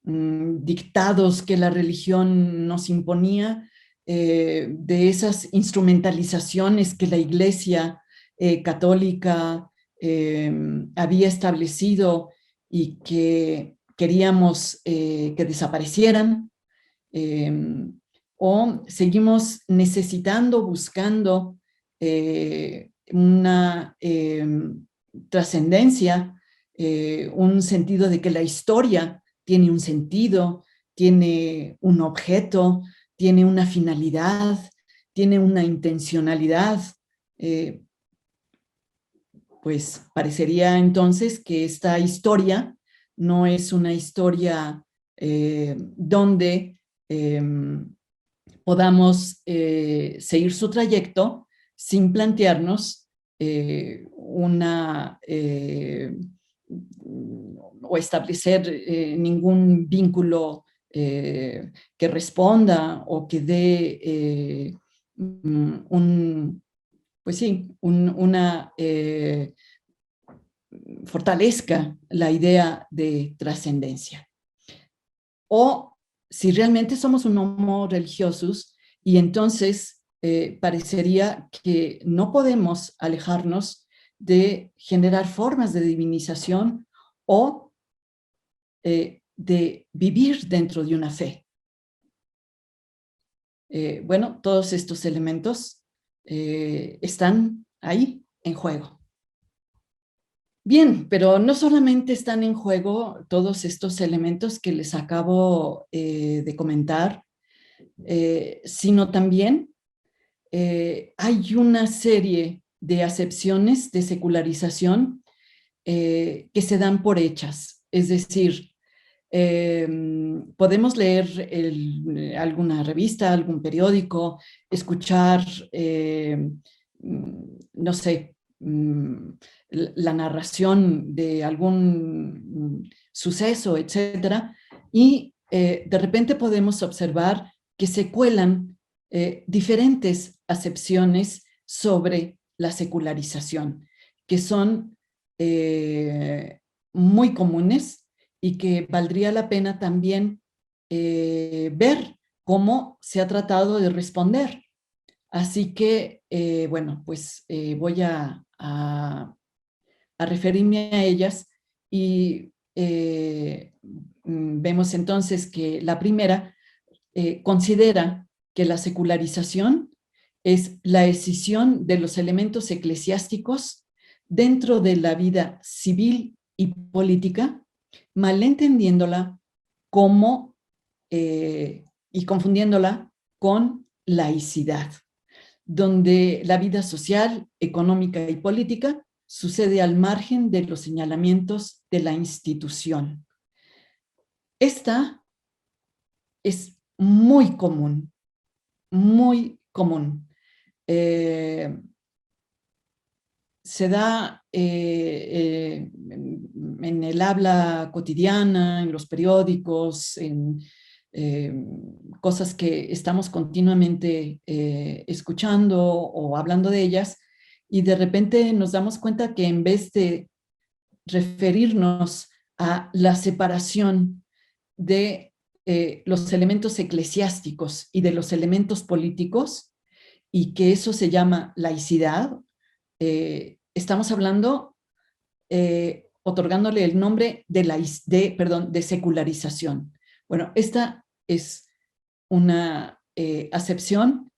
dictados que la religión nos imponía, de esas instrumentalizaciones que la Iglesia católica había establecido y que queríamos que desaparecieran, o seguimos necesitando, buscando una trascendencia, un sentido de que la historia tiene un sentido, tiene un objeto, tiene una finalidad, tiene una intencionalidad. Pues parecería entonces que esta historia no es una historia donde podamos seguir su trayecto sin plantearnos o establecer ningún vínculo que responda o que dé pues sí, fortalezca la idea de trascendencia. O si realmente somos un homo religiosus, y entonces parecería que no podemos alejarnos de generar formas de divinización o de vivir dentro de una fe. Bueno, todos estos elementos están ahí en juego. Bien, pero no solamente están en juego todos estos elementos que les acabo de comentar, sino también hay una serie de acepciones de secularización que se dan por hechas. Es decir, podemos leer alguna revista, algún periódico, escuchar, no sé, la narración de algún suceso, etcétera, y de repente podemos observar que se cuelan diferentes acepciones sobre la secularización, que son muy comunes y que valdría la pena también ver cómo se ha tratado de responder. Así que, bueno, pues voy a referirme a ellas y vemos entonces que la primera considera que la secularización es la escisión de los elementos eclesiásticos dentro de la vida civil y política, malentendiéndola como y confundiéndola con laicidad, donde la vida social, económica y política sucede al margen de los señalamientos de la institución. Esta es muy común, muy común. Se da en el habla cotidiana, en los periódicos, en cosas que estamos continuamente escuchando o hablando de ellas, y de repente nos damos cuenta que en vez de referirnos a la separación de los elementos eclesiásticos y de los elementos políticos, y que eso se llama laicidad, estamos hablando, otorgándole el nombre de secularización. Bueno, esta es una acepción,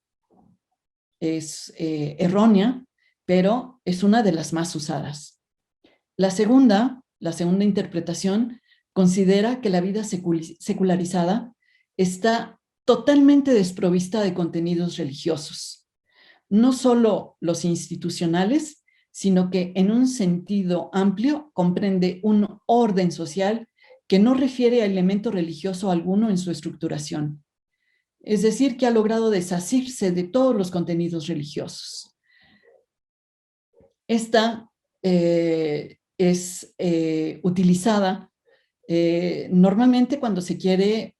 es errónea, pero es una de las más usadas. La segunda interpretación considera que la vida secularizada está totalmente desprovista de contenidos religiosos, no solo los institucionales, sino que en un sentido amplio comprende un orden social que no refiere a elemento religioso alguno en su estructuración. Es decir, que ha logrado desasirse de todos los contenidos religiosos. Esta es utilizada normalmente cuando se quiere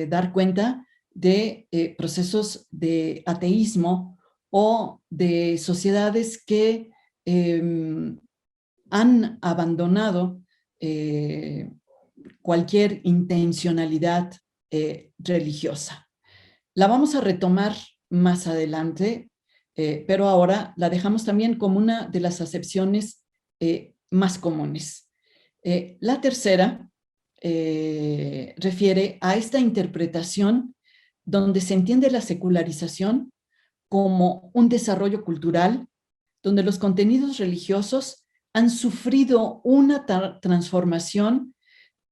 dar cuenta de procesos de ateísmo o de sociedades que han abandonado cualquier intencionalidad religiosa. La vamos a retomar más adelante, pero ahora la dejamos también como una de las acepciones más comunes. La tercera refiere a esta interpretación donde se entiende la secularización como un desarrollo cultural, donde los contenidos religiosos han sufrido una transformación,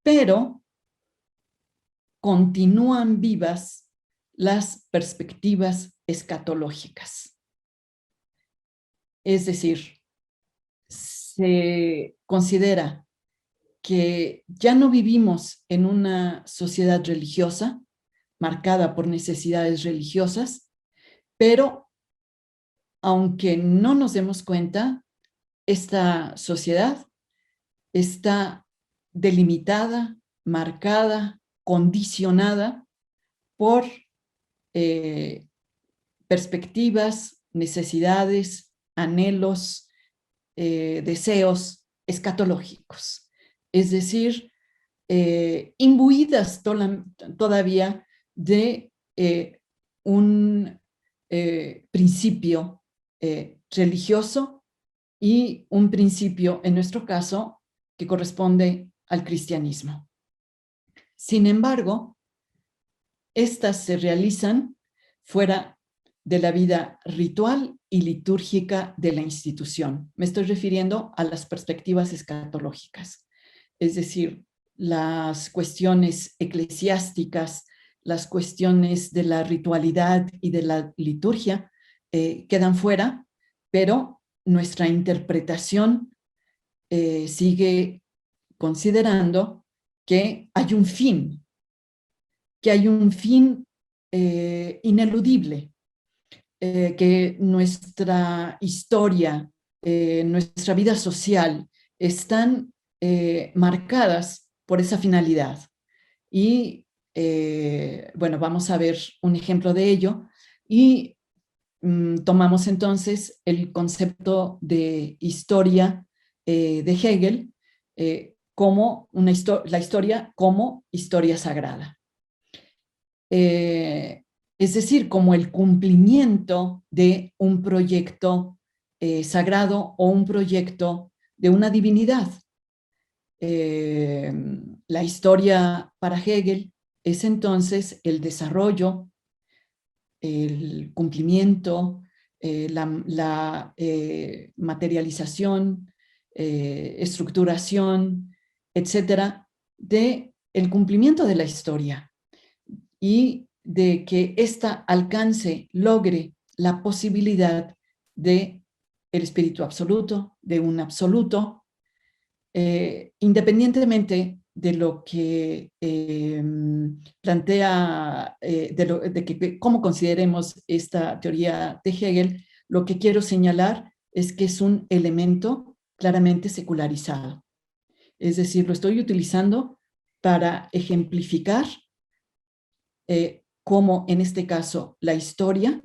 pero continúan vivas las perspectivas escatológicas. Es decir, se considera que ya no vivimos en una sociedad religiosa marcada por necesidades religiosas, pero aunque no nos demos cuenta, esta sociedad está delimitada, marcada, condicionada por perspectivas, necesidades, anhelos, deseos escatológicos. Es decir, imbuidas todavía de un principio religioso y un principio, en nuestro caso, que corresponde al cristianismo. Sin embargo, estas se realizan fuera de la vida ritual y litúrgica de la institución. Me estoy refiriendo a las perspectivas escatológicas, es decir, las cuestiones eclesiásticas, las cuestiones de la ritualidad y de la liturgia quedan fuera, pero nuestra interpretación sigue considerando que hay un fin, ineludible, que nuestra historia, nuestra vida social están marcadas por esa finalidad. Y bueno, vamos a ver un ejemplo de ello y tomamos entonces el concepto de historia de Hegel como la historia como historia sagrada. Es decir, como el cumplimiento de un proyecto sagrado o un proyecto de una divinidad. La historia para Hegel es entonces el desarrollo, el cumplimiento, la materialización, estructuración, etcétera, de el cumplimiento de la historia y de que ésta alcance, logre la posibilidad de el espíritu absoluto, de un absoluto, independientemente de lo que plantea, cómo consideremos esta teoría de Hegel, lo que quiero señalar es que es un elemento claramente secularizado. Es decir, lo estoy utilizando para ejemplificar cómo en este caso la historia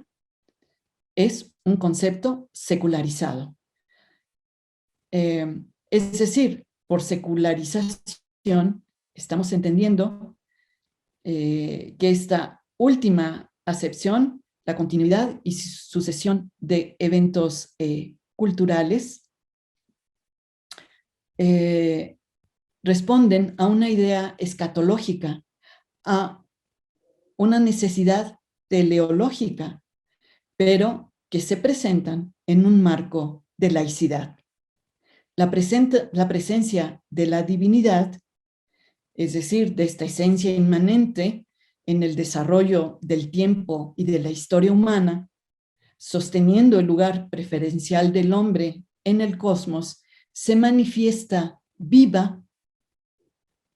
es un concepto secularizado. Es decir, por secularización estamos entendiendo que esta última acepción, la continuidad y sucesión de eventos culturales, responden a una idea escatológica, a una necesidad teleológica, pero que se presentan en un marco de laicidad. La presencia de la divinidad, es decir, de esta esencia inmanente en el desarrollo del tiempo y de la historia humana, sosteniendo el lugar preferencial del hombre en el cosmos, se manifiesta viva,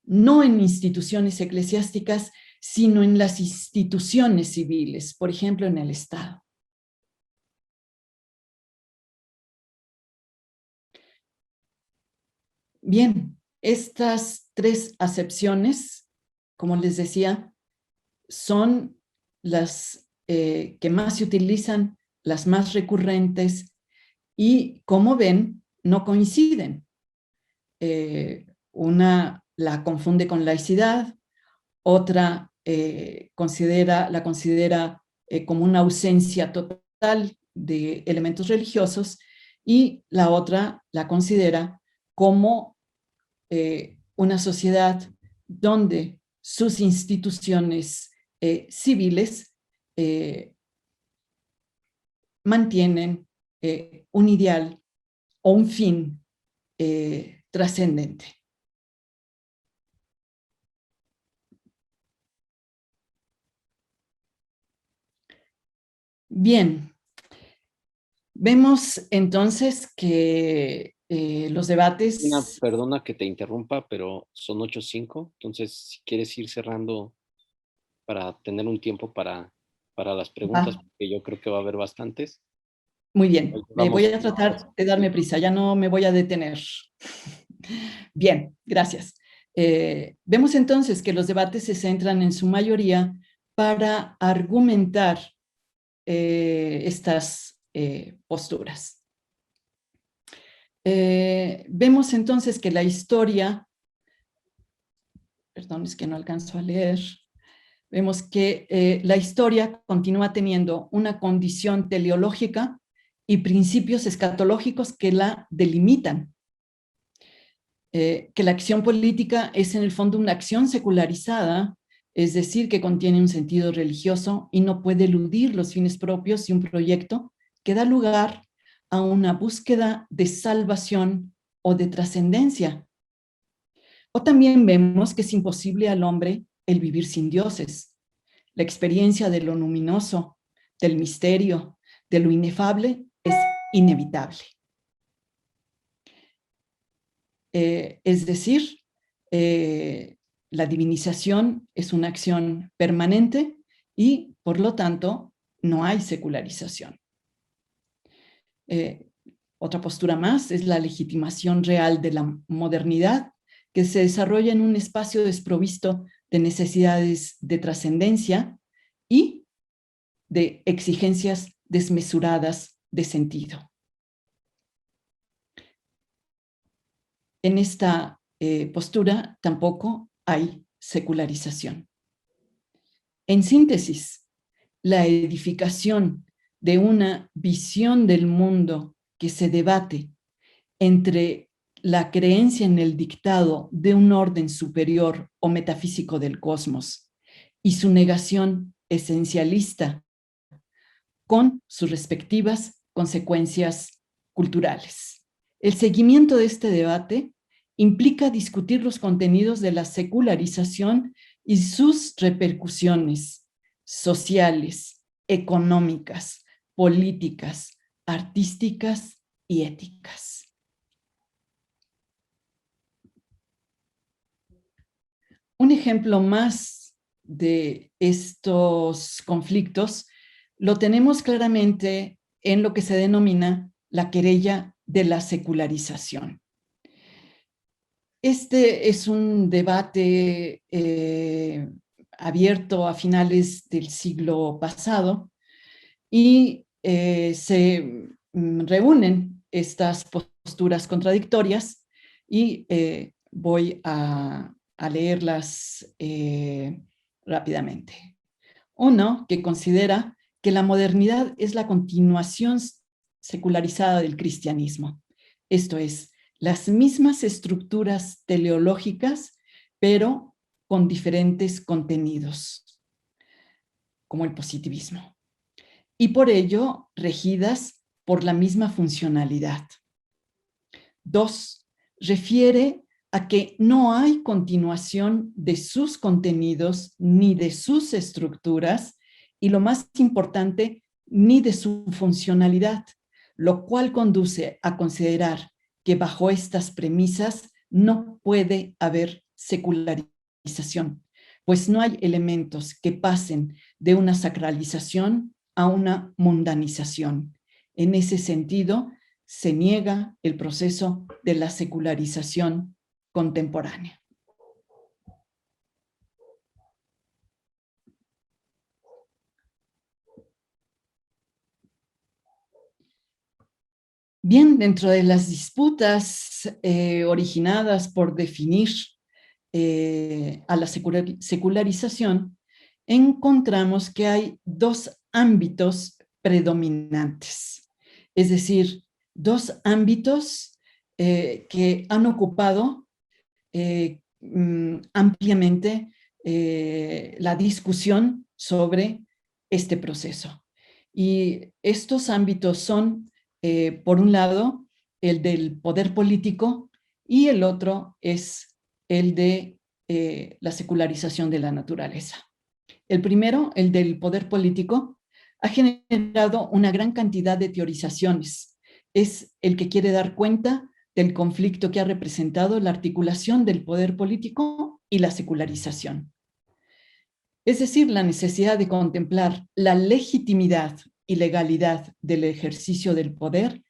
no en instituciones eclesiásticas, sino en las instituciones civiles, por ejemplo, en el Estado. Bien, estas tres acepciones, como les decía, son las que más se utilizan, las más recurrentes, y como ven, no coinciden. Una la confunde con laicidad, otra la considera como una ausencia total de elementos religiosos, y la otra la considera como una sociedad donde sus instituciones civiles mantienen un ideal o un fin trascendente. Bien, vemos entonces que los debates... Perdona que te interrumpa, pero son 8:05, entonces si quieres ir cerrando para tener un tiempo para las preguntas, porque yo creo que va a haber bastantes. Muy bien, Vamos. voy a tratar de darme prisa, ya no me voy a detener. Bien, gracias. Vemos entonces que los debates se centran en su mayoría para argumentar estas posturas. Vemos entonces que la historia, perdón, es que no alcanzo a leer, vemos que la historia continúa teniendo una condición teleológica y principios escatológicos que la delimitan. Que la acción política es en el fondo una acción secularizada, es decir, que contiene un sentido religioso y no puede eludir los fines propios de un proyecto que da lugar a una búsqueda de salvación o de trascendencia. O también vemos que es imposible al hombre el vivir sin dioses. La experiencia de lo luminoso, del misterio, de lo inefable es inevitable. Es decir, la divinización es una acción permanente y, por lo tanto, no hay secularización. Otra postura más es la legitimación real de la modernidad, que se desarrolla en un espacio desprovisto de necesidades de trascendencia y de exigencias desmesuradas de sentido. En esta postura tampoco hay secularización. En síntesis, la edificación de una visión del mundo que se debate entre la creencia en el dictado de un orden superior o metafísico del cosmos y su negación esencialista con sus respectivas consecuencias culturales. El seguimiento de este debate implica discutir los contenidos de la secularización y sus repercusiones sociales, económicas, políticas, artísticas y éticas. Un ejemplo más de estos conflictos lo tenemos claramente en lo que se denomina la querella de la secularización. Este es un debate abierto a finales del siglo pasado y se reúnen estas posturas contradictorias y voy a leerlas rápidamente. Uno, que considera que la modernidad es la continuación secularizada del cristianismo. Esto es, las mismas estructuras teleológicas, pero con diferentes contenidos, como el positivismo. Y por ello, regidas por la misma funcionalidad. Dos, refiere a que no hay continuación de sus contenidos ni de sus estructuras y, lo más importante, ni de su funcionalidad, lo cual conduce a considerar que bajo estas premisas no puede haber secularización, pues no hay elementos que pasen de una sacralización a una mundanización. En ese sentido, se niega el proceso de la secularización contemporánea. Bien, dentro de las disputas originadas por definir a la secularización, encontramos que hay dos ámbitos predominantes, es decir, dos ámbitos que han ocupado ampliamente la discusión sobre este proceso. Y estos ámbitos son, por un lado, el del poder político y el otro es el de la secularización de la naturaleza. El primero, el del poder político, ha generado una gran cantidad de teorizaciones. Es el que quiere dar cuenta del conflicto que ha representado la articulación del poder político y la secularización. Es decir, la necesidad de contemplar la legitimidad y legalidad del ejercicio del poder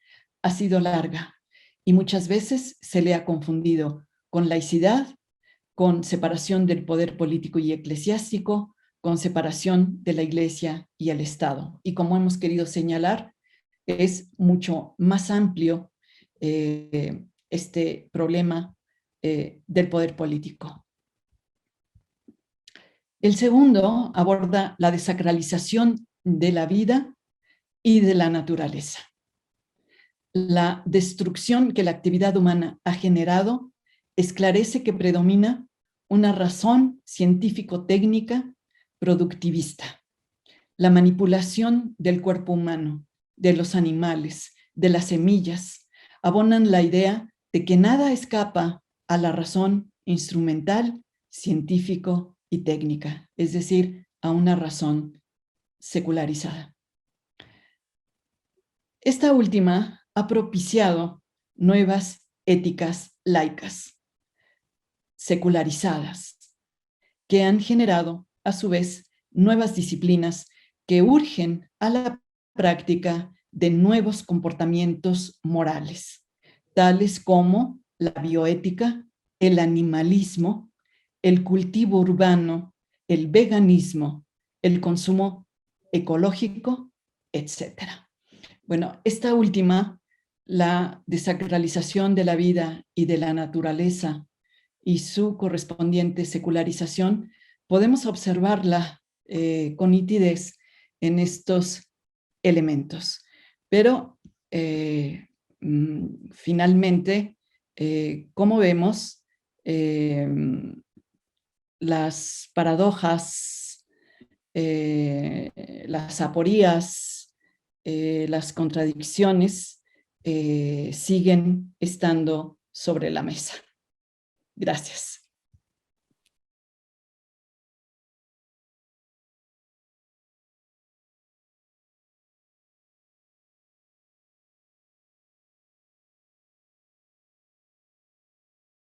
ha sido larga y muchas veces se le ha confundido con laicidad, con separación del poder político y eclesiástico, con separación de la Iglesia y el Estado. Y como hemos querido señalar, es mucho más amplio este problema del poder político. El segundo aborda la desacralización de la vida y de la naturaleza. La destrucción que la actividad humana ha generado esclarece que predomina una razón científico-técnica productivista. La manipulación del cuerpo humano, de los animales, de las semillas, abonan la idea de que nada escapa a la razón instrumental, científico y técnica, es decir, a una razón secularizada. Esta última ha propiciado nuevas éticas laicas, secularizadas, que han generado, a su vez, nuevas disciplinas que urgen a la práctica de nuevos comportamientos morales, tales como la bioética, el animalismo, el cultivo urbano, el veganismo, el consumo ecológico, etcétera. Bueno, esta última, la desacralización de la vida y de la naturaleza y su correspondiente secularización, podemos observarla con nitidez en estos elementos. Pero finalmente, como vemos, las paradojas, las aporías, las contradicciones siguen estando sobre la mesa. Gracias.